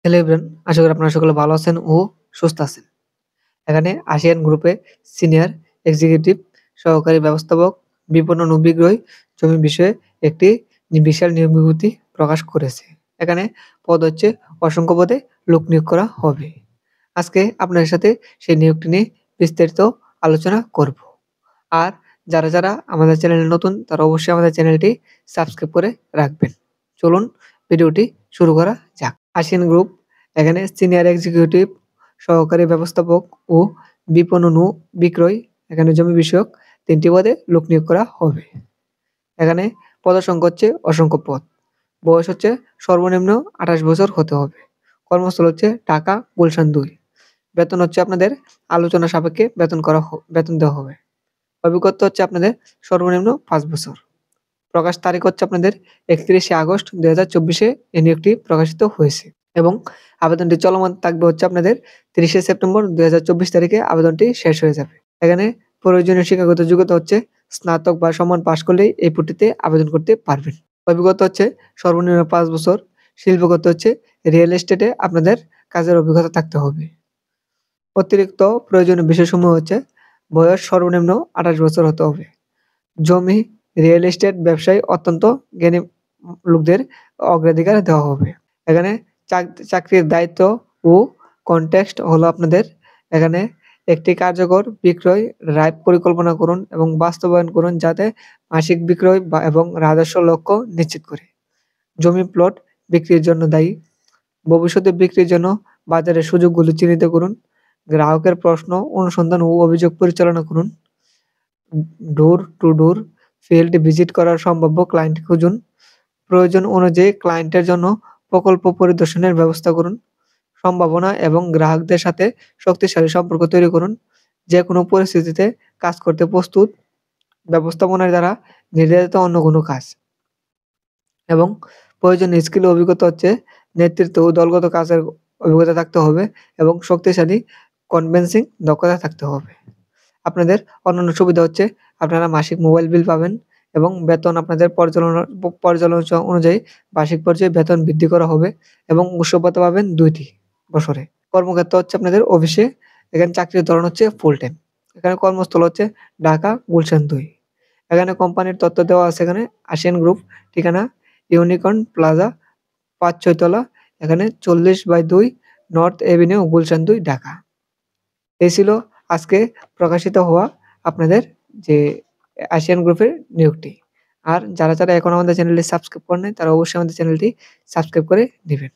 Hello everyone, আশা করি আপনারা সকলে ভালো আছেন ও সুস্থ আছেন। এখানে আসিয়ান গ্রুপে সিনিয়র এক্সিকিউটিভ সহকারী ব্যবস্থাপক বিপণন ও বিক্রয় জমি বিষয়ে একটি বিশাল নিয়োগ বিজ্ঞপ্তি প্রকাশ করেছে। এখানে পদ হচ্ছে অসংখ্য পদে লোক নিয়োগ করা হবে। আজকে আপনাদের সাথে সেই নিয়োগটি নিয়ে বিস্তারিত আলোচনা করব। আর যারা আমাদের চ্যানেলে নতুন তারা অবশ্যই আমাদের চ্যানেলটি সাবস্ক্রাইব করে রাখবেন। চলুন ভিডিওটি শুরু করা যাক। আসিয়ান গ্রুপ এখানে সিনিয়র এক্সিকিউটিভ সহকারী ব্যবস্থাপক ও বিপণন ও বিক্রয় এখানে জমি বিষয়ক ৩টি পদে লোক নিয়োগ করা হবে। এখানে পদের সংখ্যা হচ্ছে অসংখ্য পদ। বয়স হচ্ছে সর্বনিম্ন ২৮ বছর হতে হবে। কর্মস্থল হচ্ছে ঢাকা, গুলশান ২। বেতন হচ্ছে আপনাদের আলোচনা সাপেক্ষে বেতন দেওয়া হবে। অভিজ্ঞতা হচ্ছে আপনাদের সর্বনিম্ন ৫ বছর। প্রকাশ তারিখ হচ্ছে আপনাদের ৩১শে আগস্ট ২০২৪ এই নিয়োগটি প্রকাশিত হয়েছে এবং আবেদনটি চলমান থাকবে হচ্ছে আপনাদের ৩০শে সেপ্টেম্বর ২০২৪ তারিখে আবেদনটি শেষ হয়ে যাবে। এখানে প্রয়োজনীয় শিক্ষাগত যোগ্যতা হচ্ছে স্নাতক বা সমান পাশ করলেই এই পদটিতে আবেদন করতে পারবেন। অভিজ্ঞতা হচ্ছে সর্বনিম্ন ৫ বছর। শিল্পগত হচ্ছে রিয়েল এস্টেটে আপনাদের কাজের অভিজ্ঞতা থাকতে হবে। অতিরিক্ত প্রয়োজনীয় বিষয়সমূহ হচ্ছে বয়স সর্বনিম্ন ২৮ বছর হতে হবে। জমি, রিয়েল এস্টেট ব্যবসায় অত্যন্ত জ্ঞানী লোকদের অগ্রাধিকার দেওয়া হবে। এখানে চাকরির দায়িত্ব ও কনটেক্সট হলো আপনাদের এখানে একটি কার্যকর বিক্রয় রায় পরিকল্পনা করুন এবং বাস্তবায়ন করুন যাতে মাসিক বিক্রয় এবং রাজস্ব লক্ষ্য নিশ্চিত করে। জমি প্লট বিক্রির জন্য দায়ী। ভবিষ্যতে বিক্রির জন্য বাজারের সুযোগগুলি চিহ্নিত করুন। গ্রাহকের প্রশ্ন অনুসন্ধান ও অভিযোগ পরিচালনা করুন। Door to door field visit করার সম্ভাব্য ক্লায়েন্ট খুঁজুন। প্রয়োজন অনুযায়ী ক্লায়েন্টের জন্য প্রকল্প পরিদর্শনের ব্যবস্থা করুন। সম্ভাবনা এবং গ্রাহকদের সাথে শক্তিশালী সম্পর্ক তৈরি করুন। যেকোনো পরিস্থিতিতে কাজ করতে প্রস্তুত। ব্যবস্থাপনার দ্বারা নির্ধারিত অন্য কোনো কাজ এবং প্রয়োজনীয় স্কিল ও অভিজ্ঞতা হচ্ছে নেতৃত্ব ও দলগত কাজের অভিজ্ঞতা থাকতে হবে এবং শক্তিশালী কনভিন্সিং দক্ষতা থাকতে হবে। আপনাদের অন্যান্য সুবিধা হচ্ছে আপনারা মাসিক মোবাইল বিল পাবেন এবং বেতন আপনাদের পর্যালোচনা অনুযায়ী বার্ষিক পর্যায়ে বেতন বৃদ্ধি করা হবে এবং উৎসব ভাতা পাবেন ২টি বছরে। কর্মক্ষেত্র হচ্ছে আপনাদের অফিসে। এখানে চাকরির ধরন হচ্ছে ফুল টাইম। এখানে কর্মস্থল হচ্ছে ঢাকা, গুলশান ২। এখানে কোম্পানির তথ্য দেওয়া আছে। এখানে আসিয়ান গ্রুপ, ঠিকানা ইউনিকর্ন প্লাজা ৫-৬ তলা, এখানে ৪০/২ নর্থ এভিনিউ, গুলশান ২, ঢাকা। এই ছিল আজকে প্রকাশিত হওয়া আপনাদের যে আসিয়ান গ্রুপের নিয়োগটি। আর যারা এখনো আমাদের চ্যানেলটি সাবস্ক্রাইব করেন নাই তারা অবশ্যই আমাদের চ্যানেলটি সাবস্ক্রাইব করে নিবেন।